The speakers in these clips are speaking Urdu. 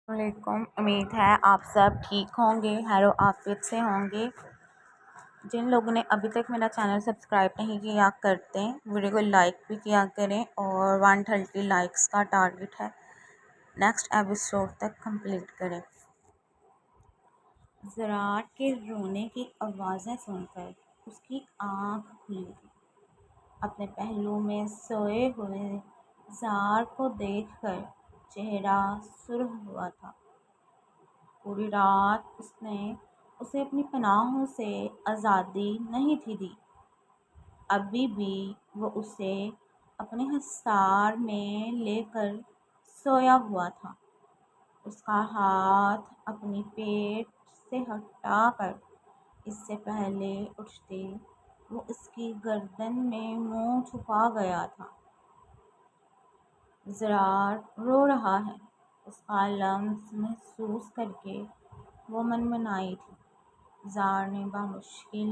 علیکم، امید ہے آپ سب ٹھیک ہوں گے، خیر و عافیت سے ہوں گے۔ جن لوگوں نے ابھی تک میرا چینل سبسکرائب نہیں کیا کرتے ہیں، ویڈیو کو لائک بھی کیا کریں، اور 130 لائکس کا ٹارگٹ ہے، نیکسٹ ایپیسوڈ تک کمپلیٹ کریں۔ زراعت کے رونے کی آوازیں سن کر اس کی آنکھ کھلی تھی۔ اپنے پہلو میں سوئے ہوئے زار کو دیکھ کر چہرہ سرخ ہوا تھا۔ پوری رات اس نے اسے اپنی پناہوں سے آزادی نہیں تھی دی۔ ابھی بھی وہ اسے اپنے حصار میں لے کر سویا ہوا تھا۔ اس کا ہاتھ اپنی پیٹ سے ہٹا کر اس سے پہلے اٹھتے وہ اس کی گردن میں منہ چھپا گیا تھا۔ زرار رو رہا ہے، اس کا لمس محسوس کر کے وہ منمنائی تھی۔ زار نے بمشکل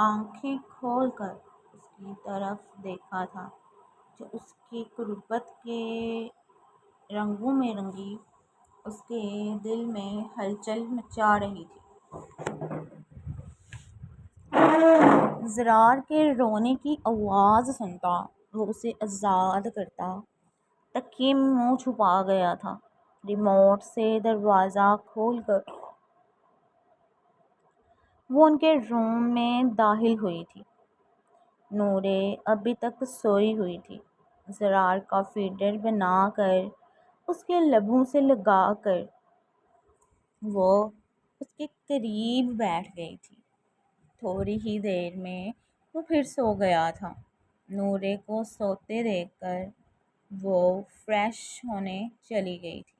آنکھیں کھول کر اس کی طرف دیکھا تھا، جو اس کی قربت کے رنگوں میں رنگی اس کے دل میں ہلچل مچا رہی تھی۔ زرار کے رونے کی آواز سنتا وہ اسے آزاد کرتا۔ تکیے میں منہ چھپا گیا تھا۔ ریموٹ سے دروازہ کھول کر وہ ان کے روم میں داخل ہوئی تھی۔ نورے ابھی تک سوئی ہوئی تھی۔ زرار کا فیڈر بنا کر اس کے لبوں سے لگا کر وہ اس کے قریب بیٹھ گئی تھی۔ تھوڑی ہی دیر میں وہ پھر سو گیا تھا۔ نورے کو سوتے دیکھ کر وہ فریش ہونے چلی گئی تھی۔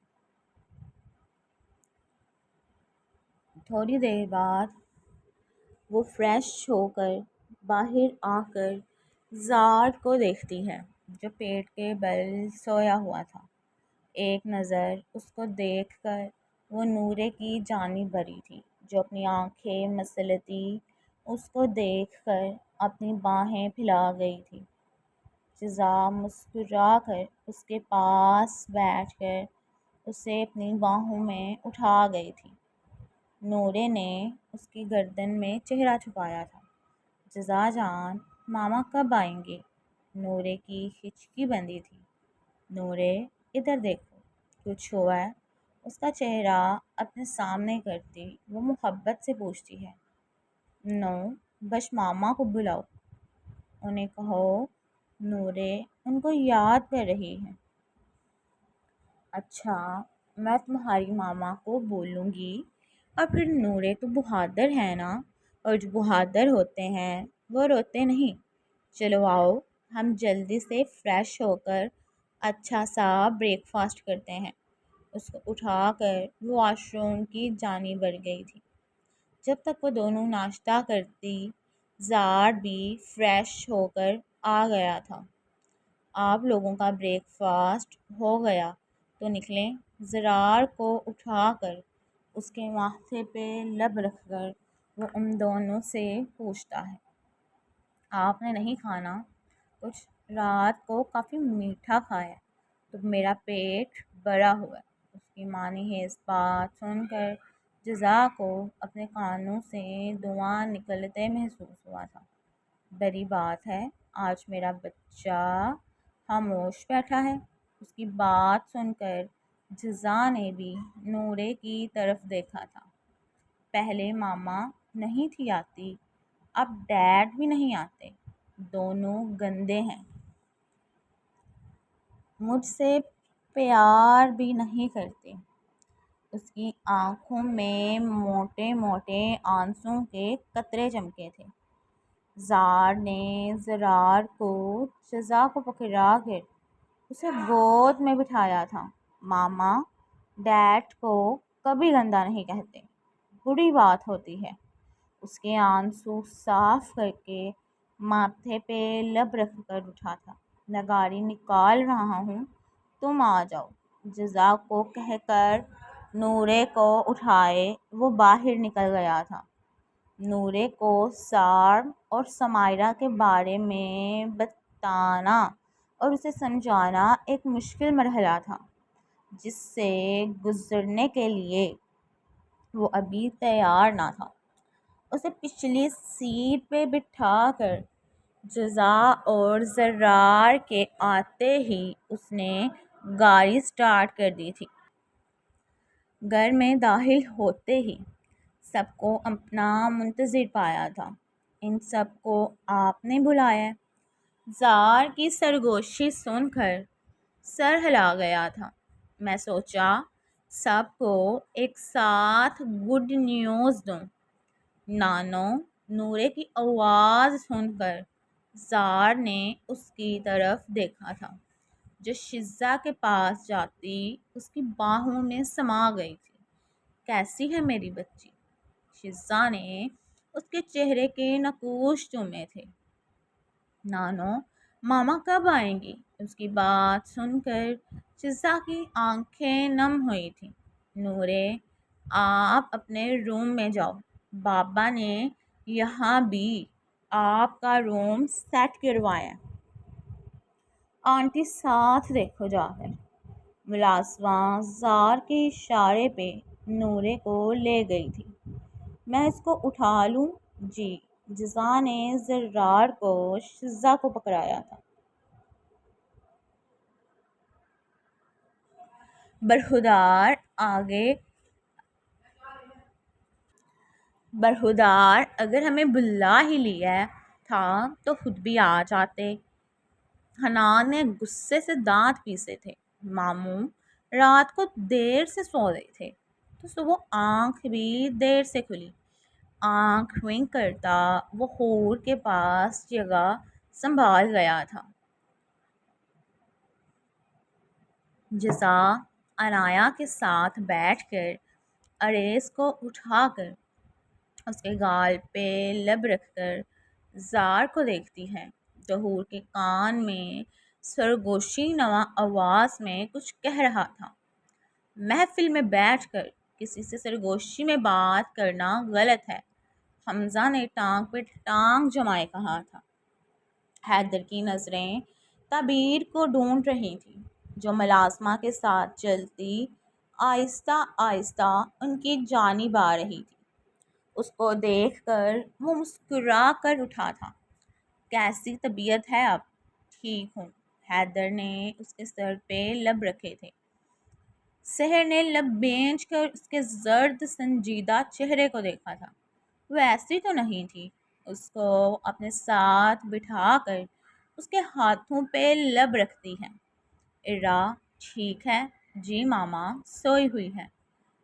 تھوڑی دیر بعد وہ فریش ہو کر باہر آ کر زار کو دیکھتی ہے، جو پیٹ کے بل سویا ہوا تھا۔ ایک نظر اس کو دیکھ کر وہ نورے کی جانب بڑھی تھی، جو اپنی آنکھیں مسلتی اس کو دیکھ کر اپنی باہیں پھیلا گئی تھی۔ جزا مسکرا کر اس کے پاس بیٹھ کر اسے اپنی باہوں میں اٹھا گئی تھی۔ نورے نے اس کی گردن میں چہرہ چھپایا تھا۔ جزا جان، ماما کب آئیں گے؟ نورے کی ہچکی بندھی تھی۔ نورے، ادھر دیکھو، کچھ ہوا ہے؟ اس کا چہرہ اپنے سامنے کرتی وہ محبت سے پوچھتی ہے۔ نو، بس ماما کو بلاؤ، انہیں کہو نورے ان کو یاد کر رہی ہیں۔ اچھا، میں تمہاری ماما کو بولوں گی۔ اور پھر نورے تو بہادر ہے نا، اور جو بہادر ہوتے ہیں وہ روتے نہیں۔ چلو آؤ، ہم جلدی سے فریش ہو کر اچھا سا بریک فاسٹ کرتے ہیں۔ اس کو اٹھا کر وہ واش روم کی جانب بڑھ گئی تھی۔ جب تک وہ دونوں ناشتہ کرتی، زار بھی فریش ہو کر آ گیا تھا۔ آپ لوگوں کا بریک فاسٹ ہو گیا تو نکلیں۔ زرار کو اٹھا کر اس کے ماتھے پہ لب رکھ کر وہ ان دونوں سے پوچھتا ہے، آپ نے نہیں کھانا؟ کچھ رات کو کافی میٹھا کھایا تو میرا پیٹ بڑا ہوا ہے۔ اس کی ماں نے اس بات سن کر جزا کو اپنے کانوں سے دھواں نکلتے محسوس ہوا تھا۔ بڑی بات ہے، آج میرا بچہ خاموش بیٹھا ہے۔ اس کی بات سن کر جزا نے بھی نورے کی طرف دیکھا تھا۔ پہلے ماما نہیں تھی آتی، اب ڈیڈ بھی نہیں آتے، دونوں گندے ہیں، مجھ سے پیار بھی نہیں کرتے۔ اس کی آنکھوں میں موٹے موٹے آنسوں کے قطرے چمکے تھے۔ زار نے زرار کو جزا کو پکڑا کر اسے گود میں بٹھایا تھا۔ ماما ڈیڈ کو کبھی گندا نہیں کہتے، بری بات ہوتی ہے۔ اس کے آنسو صاف کر کے ماتھے پہ لب رکھ کر اٹھا تھا۔ میں گاڑی نکال رہا ہوں، تم آ جاؤ، جزا کو کہہ کر نورے کو اٹھائے وہ باہر نکل گیا تھا۔ نورے کو زار اور سمائرہ کے بارے میں بتانا اور اسے سمجھانا ایک مشکل مرحلہ تھا۔ جس سے گزرنے کے لیے وہ ابھی تیار نہ تھا۔ اسے پچھلی سیٹ پہ بٹھا کر جزا اور زرار کے آتے ہی اس نے گاڑی سٹارٹ کر دی تھی۔ گھر میں داخل ہوتے ہی سب کو اپنا منتظر پایا تھا۔ ان سب کو آپ نے بلایا؟ زار کی سرگوشی سن کر سر ہلا گیا تھا۔ میں سوچا سب کو ایک ساتھ گڈ نیوز دوں۔ نانو نورے کی آواز سن کر زار نے اس کی طرف دیکھا تھا جو شزا کے پاس جاتی اس کی باہوں میں سما گئی تھی۔ کیسی ہے میری بچی؟ شزا نے اس کے چہرے کے نقوش چومے تھے۔ نانو ماما کب آئیں گی؟ اس کی بات سن کر شزا کی آنکھیں نم ہوئی تھیں۔ نورے آپ اپنے روم میں جاؤ، بابا نے یہاں بھی آپ کا روم سیٹ کروایا۔ آنٹی ساتھ دیکھو جا کر۔ ملازمہ زار کے اشارے پہ نورے کو لے گئی تھی۔ میں اس کو اٹھا لوں؟ جی۔ جزا نے زرار کو شزا کو پکڑایا تھا۔ برخودار اگر ہمیں بلا ہی لیا تھا تو خود بھی آ جاتے۔ حنان نے غصے سے دانت پیسے تھے۔ ماموں رات کو دیر سے سو رہے تھے تو صبح آنکھ بھی دیر سے کھلی۔ آنکھ ونک کرتا وہ حور کے پاس جگہ سنبھال گیا تھا۔ جزا عنایا کے ساتھ بیٹھ کر اریس کو اٹھا کر اس کے گال پہ لب رکھ کر زار کو دیکھتی ہے جو حور کے کان میں سرگوشی نوا آواز میں کچھ کہہ رہا تھا۔ محفل میں بیٹھ کر کسی سے سرگوشی میں بات کرنا غلط ہے، حمزہ نے ٹانگ پہ ٹانگ جمائے کہا تھا۔ حیدر کی نظریں تعبیر کو ڈھونڈ رہی تھیں جو ملازمہ کے ساتھ چلتی آہستہ آہستہ ان کی جانب آ رہی تھی۔ اس کو دیکھ کر وہ مسکرا کر اٹھا تھا۔ کیسی طبیعت ہے اب؟ ٹھیک ہوں۔ حیدر نے اس کے سر پہ لب رکھے تھے۔ سحر نے لب بھینچ کر اس کے زرد سنجیدہ چہرے کو دیکھا تھا۔ وہ ایسی تو نہیں تھی۔ اس کو اپنے ساتھ بٹھا کر اس کے ہاتھوں پہ لب رکھتی ہے۔ ارا ٹھیک ہے؟ جی ماما سوئی ہوئی ہے۔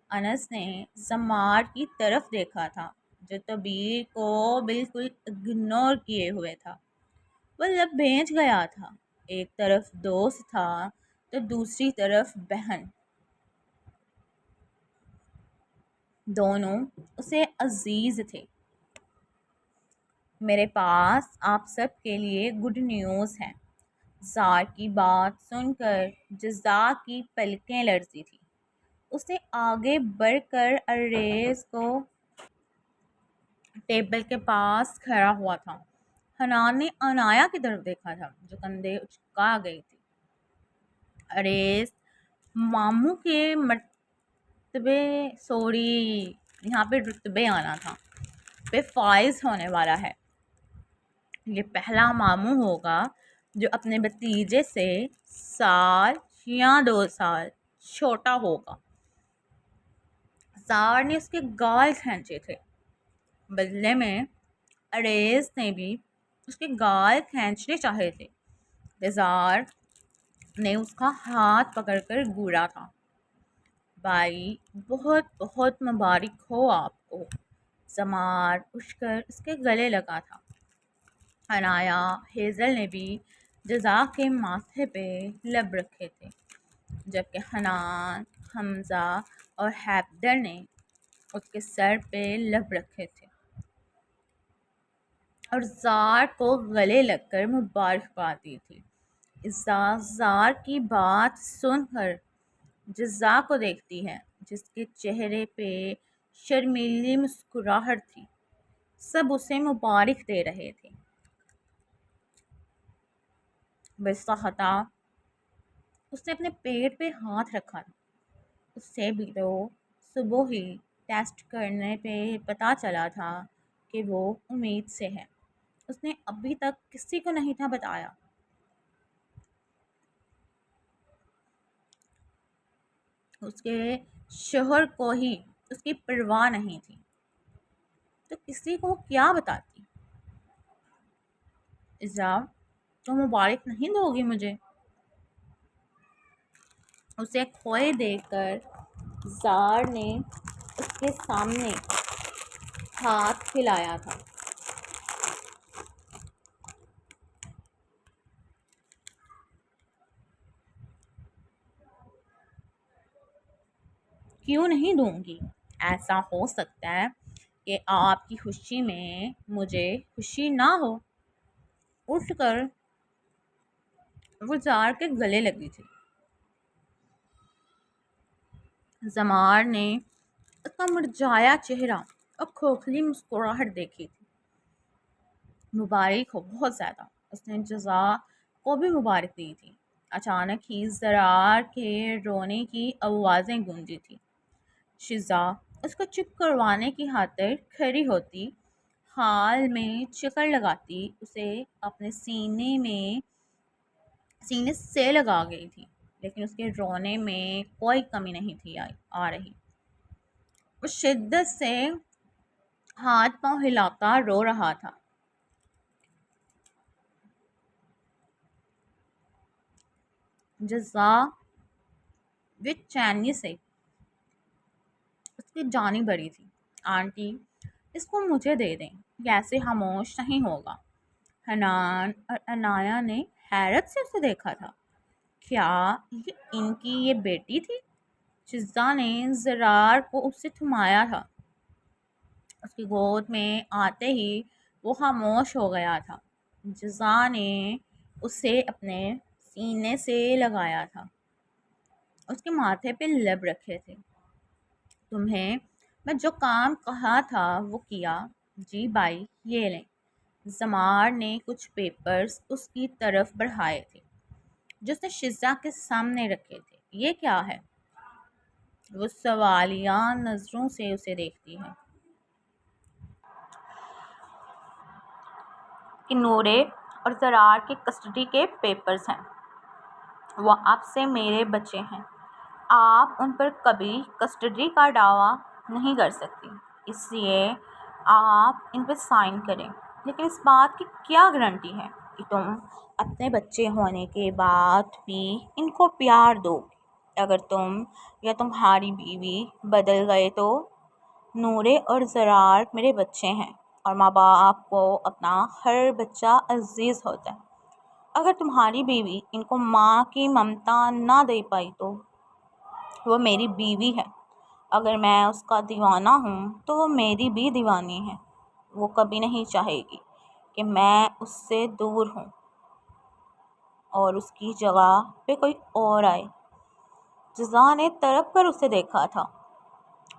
انس نے زمار کی طرف دیکھا تھا جو طبیر کو بالکل اگنور کیے ہوئے تھا۔ وہ لب بھینچ گیا تھا۔ ایک طرف دوست تھا تو دوسری طرف بہن۔ دونوں اسے عزیز تھے۔ میرے پاس آپ سب کے لیے گڈ نیوز ہے۔ زار کی بات سن کر جزا کی پلکیں لرزی تھی۔ اس نے آگے بڑھ کر اریس کو ٹیبل کے پاس کھڑا ہوا تھا۔ حنان نے عنایا کی طرف دیکھا تھا جو کندھے اچکا گئی تھی۔ اریس ماموں کے مرتبے یہاں پہ رتبے آنا تھا پہ فائز ہونے والا ہے۔ یہ پہلا ماموں ہوگا جو اپنے بھتیجے سے سال یا 2 سال چھوٹا ہوگا۔ زار نے اس کے گال کھینچے تھے۔ بدلے میں اریس نے بھی اس کے گال کھینچنے چاہے تھے۔ زار نے اس کا ہاتھ پکڑ کر گھورا تھا۔ بھائی بہت بہت مبارک ہو آپ کو۔ زمار اٹھ کر اس کے گلے لگا تھا۔ عنایا ہیزل نے بھی جزا کے ماتھے پہ لب رکھے تھے جبکہ حنان، حمزہ اور حیدر نے اس کے سر پہ لب رکھے تھے اور زار کو گلے لگ کر مبارکباد دی تھی۔ زار کی بات سن کر جزا کو دیکھتی ہے جس کے چہرے پہ شرمیلی مسکراہٹ تھی۔ سب اسے مبارک دے رہے تھے۔ بساختہ اس نے اپنے پیٹ پہ ہاتھ رکھا تھا۔ اس سے بھی تو صبح ہی ٹیسٹ کرنے پہ پتہ چلا تھا کہ وہ امید سے ہے۔ اس نے ابھی تک کسی کو نہیں تھا بتایا۔ اس کے شوہر کو ہی اس کی پرواہ نہیں تھی تو کسی کو کیا بتاتی؟ اذا تو مبارک نہیں دو گی مجھے؟ اسے کھوئے دیکھ کر زار نے اس کے سامنے ہاتھ پھیلایا تھا۔ کیوں نہیں دوں گی؟ ایسا ہو سکتا ہے کہ آپ کی خوشی میں مجھے خوشی نہ ہو۔ اٹھ کر وہ زار کے گلے لگی تھی۔ زمار نے اس کا مرجھایا چہرہ اور کھوکھلی مسکراہٹ دیکھی تھی۔ مبارک ہو، بہت زیادہ۔ اس نے جزا کو بھی مبارک دی تھی۔ اچانک ہی زرار کے رونے کی آوازیں گونجی تھی۔ شزا اس کو چپ کروانے کی خاطر کھڑی ہوتی، حال میں چکر لگاتی اسے اپنے سینے سے لگا گئی تھی، لیکن اس کے رونے میں کوئی کمی نہیں تھی آ رہی۔ وہ شدت سے ہاتھ پاؤں ہلاتا رو رہا تھا۔ جزا بے چینی سے اس کی جانب بڑھی تھی۔ آنٹی، اس کو مجھے دے دیں، یہ ایسے خاموش نہیں ہوگا۔ حنان اور عنایا نے حیرت سے اسے دیکھا تھا۔ کیا یہ ان کی یہ بیٹی تھی؟ جزا نے زرار کو اس سے تھمایا تھا۔ اس کی گود میں آتے ہی وہ خاموش ہو گیا تھا۔ جزا نے اسے اپنے سینے سے لگایا تھا، اس کے ماتھے پہ لب رکھے تھے۔ تمہیں میں جو کام کہا تھا وہ کیا؟ جی بھائی، یہ لیں۔ زمار نے کچھ پیپرز اس کی طرف بڑھائے تھے جو اس نے شزا کے سامنے رکھے تھے۔ یہ کیا ہے؟ وہ سوالیہ نظروں سے اسے دیکھتی ہے۔ کہ نورے اور زرار کی کسٹڈی کے پیپرز ہیں۔ وہ آپ سے میرے بچے ہیں۔ آپ ان پر کبھی کسٹڈی کا دعویٰ نہیں کر سکتی، اس لیے آپ ان پر سائن کریں۔ لیکن اس بات کی کیا گارنٹی ہے کہ تم اپنے بچے ہونے کے بعد بھی ان کو پیار دو گی؟ اگر تم یا تمہاری بیوی بدل گئے تو؟ نورے اور زرار میرے بچے ہیں اور ماں باپ کو اپنا ہر بچہ عزیز ہوتا ہے۔ اگر تمہاری بیوی ان کو ماں کی ممتا نہ دے پائی تو وہ میری بیوی ہے۔ اگر میں اس کا دیوانہ ہوں تو وہ میری بھی دیوانی ہے۔ وہ کبھی نہیں چاہے گی کہ میں اس سے دور ہوں اور اس کی جگہ پہ کوئی اور آئے۔ جزا نے تڑپ کر اسے دیکھا تھا۔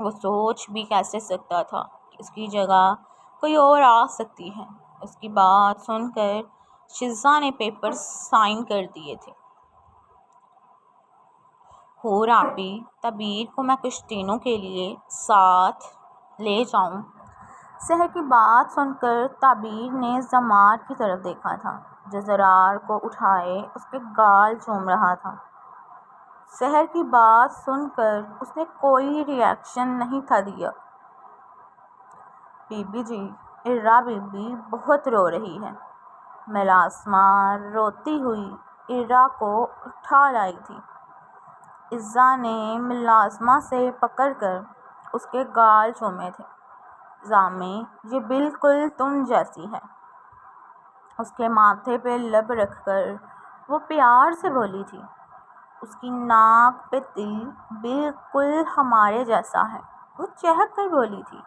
وہ سوچ بھی کیسے سکتا تھا کہ اس کی جگہ کوئی اور آ سکتی ہے؟ اس کی بات سن کر شزا نے پیپر سائن کر دیے تھے۔ حور آپی، تعبیر کو میں کچھ دنوں کے لیے ساتھ لے جاؤں؟ سحر کی بات سن کر تعبیر نے زمار کی طرف دیکھا تھا جو زرار کو اٹھائے اس کے گال چوم رہا تھا۔ سحر کی بات سن کر اس نے کوئی ری ایکشن نہیں تھا دیا۔ Be B G, Ara be be بہت رو رہی ہے۔ ملازمہ روتی ہوئی ارا کو اٹھا لائی تھی۔ عزا نے ملازمہ سے پکڑ کر اس کے گال چومے تھے۔ زامیں، یہ بالکل تم جیسی ہے۔ اس کے ماتھے پہ لب رکھ کر وہ پیار سے بولی تھی۔ اس کی ناک پہ تل بالکل ہمارے جیسا ہے، وہ چہک کر بولی تھی۔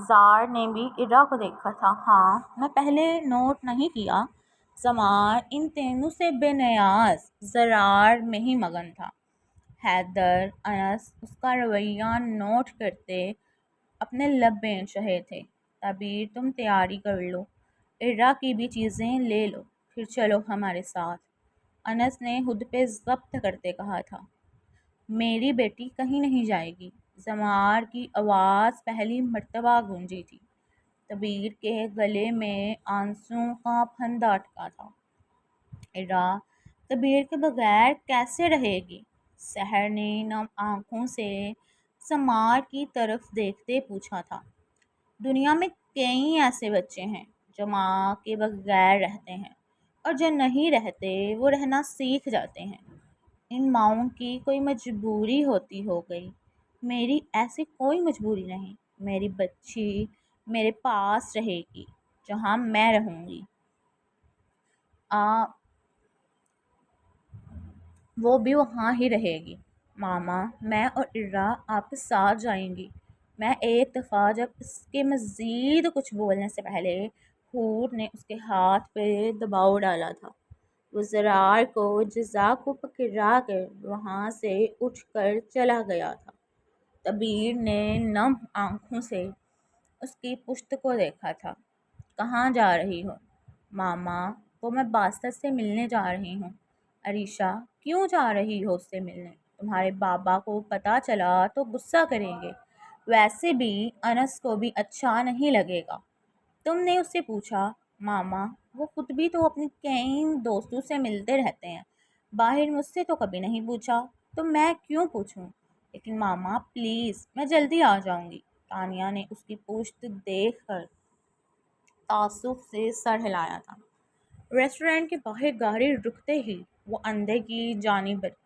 زار نے بھی ارا کو دیکھا تھا۔ ہاں، میں پہلے نوٹ نہیں کیا۔ زمار ان تینوں سے بے نیاز زرار میں ہی مگن تھا۔ حیدر، انس اس کا رویہ نوٹ کرتے اپنے لب بینچ رہے تھے۔ تعبیر، تم تیاری کر لو، ارا کی بھی چیزیں لے لو، پھر چلو ہمارے ساتھ، انس نے خود پہ ضبط کرتے کہا تھا۔ میری بیٹی کہیں نہیں جائے گی، زمار کی آواز پہلی مرتبہ گونجی تھی۔ کبیر کے گلے میں آنسوں کا پھندا اٹکا تھا۔ ارا کبیر کے بغیر کیسے رہے گی؟ سحر نے نم آنکھوں سے سمار کی طرف دیکھتے پوچھا تھا۔ دنیا میں کئی ایسے بچے ہیں جو ماں کے بغیر رہتے ہیں، اور جو نہیں رہتے وہ رہنا سیکھ جاتے ہیں۔ ان ماؤں کی کوئی مجبوری ہوتی ہو گئی، میری ایسی کوئی مجبوری نہیں۔ میری بچی میرے پاس رہے گی، جہاں میں رہوں گی۔ وہ بھی وہاں ہی رہے گی۔ ماما، میں اور ارا آپ کے ساتھ جائیں گی۔ میں ایک دفعہ جب اس کے مزید کچھ بولنے سے پہلے حور نے اس کے ہاتھ پہ دباؤ ڈالا تھا۔ وہ زرار کو جزا کو پکڑا کر وہاں سے اٹھ کر چلا گیا تھا۔ کبیر نے نم آنکھوں سے اس کی پشت کو دیکھا تھا۔ کہاں جا رہی ہو؟ ماما، وہ میں باسط سے ملنے جا رہی ہوں۔ عریشہ، کیوں جا رہی ہو اس سے ملنے؟ تمہارے بابا کو پتہ چلا تو غصہ کریں گے، ویسے بھی انس کو بھی اچھا نہیں لگے گا۔ تم نے اس سے پوچھا؟ ماما، وہ خود بھی تو اپنے کئی دوستوں سے ملتے رہتے ہیں، باہر مجھ سے تو کبھی نہیں پوچھا، تو میں کیوں پوچھوں؟ لیکن ماما پلیز، میں جلدی آ جاؤں گی۔ تانیہ نے اس کی پشت دیکھ کر تعصب سے سر ہلایا تھا۔ ریسٹورینٹ کے باہر گاڑی رکتے ہی وہ اندر کی جانب بڑھی،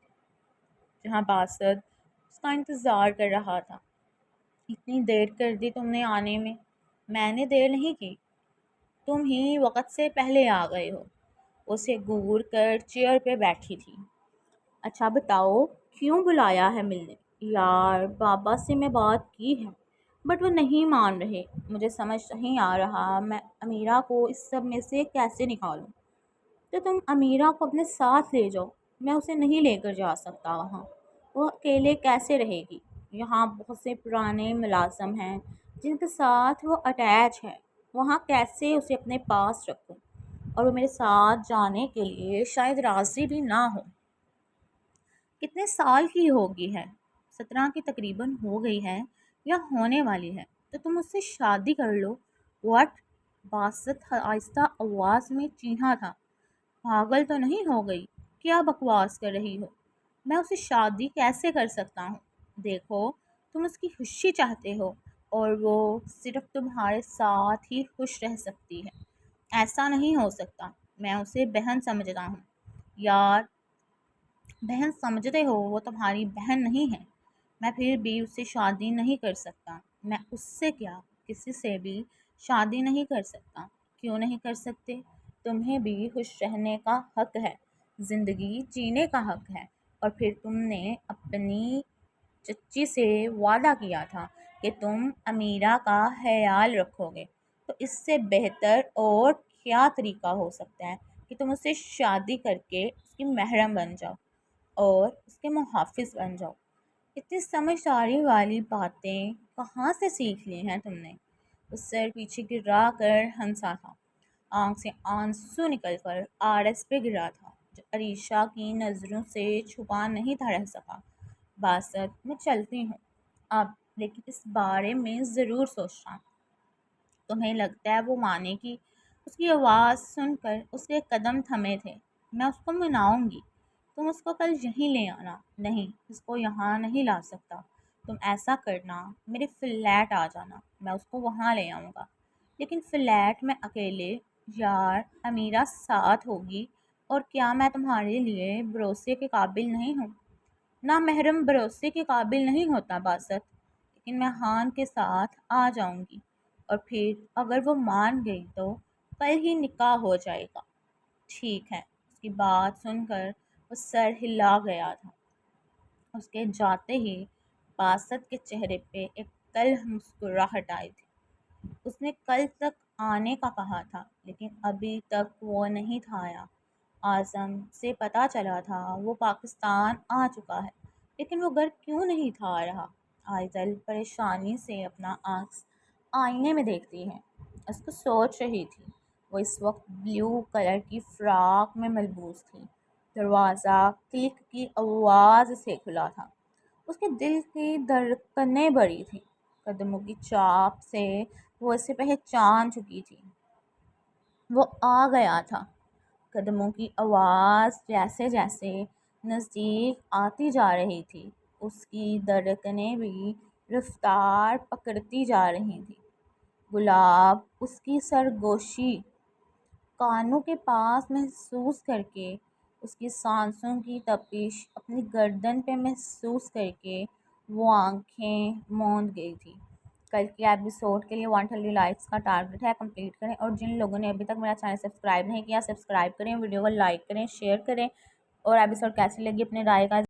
جہاں باسط اس کا انتظار کر رہا تھا۔ اتنی دیر کر دی تم نے آنے میں؟ میں نے دیر نہیں کی، تم ہی وقت سے پہلے آ گئے ہو۔ اسے گور کر چیئر پہ بیٹھی تھی۔ اچھا بتاؤ، کیوں بلایا ہے ملنے؟ یار بابا سے میں بات کی ہے، بٹ وہ نہیں مان رہے۔ مجھے سمجھ نہیں آ رہا میں امیرہ کو اس سب میں سے کیسے نکالوں۔ تو تم امیرہ کو اپنے ساتھ لے جاؤ، میں اسے نہیں لے کر جا سکتا وہاں، وہ اکیلے کیسے رہے گی؟ یہاں بہت سے پرانے ملازم ہیں جن کے ساتھ وہ اٹیچ ہے، وہاں کیسے اسے اپنے پاس رکھوں؟ اور وہ میرے ساتھ جانے کے لیے شاید راضی بھی نہ ہو۔ کتنے سال کی ہوگی ہے؟ 17 کی تقریباً ہو گئی ہے یا ہونے والی ہے، تو تم اس سے شادی کر لو۔ واٹ؟ باسط آہستہ آواز میں چیخا تھا۔ پاگل تو نہیں ہو گئی؟ کیا بکواس کر رہی ہو؟ میں اسے شادی کیسے کر سکتا ہوں؟ دیکھو، تم اس کی خوشی چاہتے ہو اور وہ صرف تمہارے ساتھ ہی خوش رہ سکتی ہے۔ ایسا نہیں ہو سکتا، میں اسے بہن سمجھتا ہوں۔ یار بہن سمجھتے ہو، وہ تمہاری بہن نہیں ہے۔ میں پھر بھی اس سے شادی نہیں کر سکتا۔ میں اس سے کیا، کسی سے بھی شادی نہیں کر سکتا۔ کیوں نہیں کر سکتے؟ تمہیں بھی خوش رہنے کا حق ہے، زندگی جینے کا حق ہے، اور پھر تم نے اپنی چچی سے وعدہ کیا تھا کہ تم امیرہ کا خیال رکھو گے، تو اس سے بہتر اور کیا طریقہ ہو سکتا ہے کہ تم اس سے شادی کر کے اس کی محرم بن جاؤ اور اس کے محافظ بن جاؤ۔ اتنی سمجھداری والی باتیں کہاں سے سیکھ لی ہیں تم نے؟ اس سر پیچھے گرا کر ہنسا تھا، آنکھ سے آنسو نکل کر آرس پہ گرا تھا، جو عریشہ کی نظروں سے چھپا نہیں تھا رہ سکا۔ باسط، میں چلتی ہوں اب، لیکن اس بارے میں ضرور سوچنا۔ تمہیں لگتا ہے وہ مانے گی؟ اس کی آواز سن کر اس کے قدم تھمے تھے۔ میں اس کو مناؤں گی، تم اس کو کل یہیں لے آنا۔ نہیں، اس کو یہاں نہیں لا سکتا۔ تم ایسا کرنا، میرے فلیٹ آ جانا، میں اس کو وہاں لے آؤں گا۔ لیکن فلیٹ میں اکیلے؟ یار امیرہ ساتھ ہوگی، اور کیا میں تمہارے لیے بھروسے کے قابل نہیں ہوں؟ نہ محرم بھروسے کے قابل نہیں ہوتا باسط، لیکن میں خان کے ساتھ آ جاؤں گی، اور پھر اگر وہ مان گئی تو کل ہی نکاح ہو جائے گا۔ ٹھیک ہے۔ اس کی بات سن کر وہ سر ہلا گیا تھا۔ اس کے جاتے ہی باسط کے چہرے پہ ایک تلخ مسکراہٹ آئی تھی۔ اس نے کل تک آنے کا کہا تھا، لیکن ابھی تک وہ نہیں تھا آیا۔ اعظم سے پتہ چلا تھا وہ پاکستان آ چکا ہے، لیکن وہ گھر کیوں نہیں تھا آ رہا؟ آئزل پریشانی سے اپنا عکس آئینے میں دیکھتی ہے۔ اس کو سوچ رہی تھی۔ وہ اس وقت بلیو کلر کی فراک میں ملبوس تھی۔ دروازہ کلک کی آواز سے کھلا تھا۔ اس کے دل کی دھڑکنیں بڑھی تھیں، قدموں کی چاپ سے وہ اسے پہچان چکی تھی۔ وہ آ گیا تھا۔ قدموں کی آواز جیسے جیسے نزدیک آتی جا رہی تھی، اس کی دھڑکنیں بھی رفتار پکڑتی جا رہی تھیں۔ گلاب اس کی سرگوشی کانوں کے پاس محسوس کر کے، اس کی سانسوں کی تپش اپنی گردن پہ محسوس کر کے وہ آنکھیں موند گئی تھی۔ کل کے ایپیسوڈ کے لیے 130 لائکس کا ٹارگٹ ہے، کمپلیٹ کریں، اور جن لوگوں نے ابھی تک میرا چینل سبسکرائب نہیں کیا، سبسکرائب کریں، ویڈیو کو لائک کریں، شیئر کریں، اور ایپیسوڈ کیسی لگی اپنے رائے کا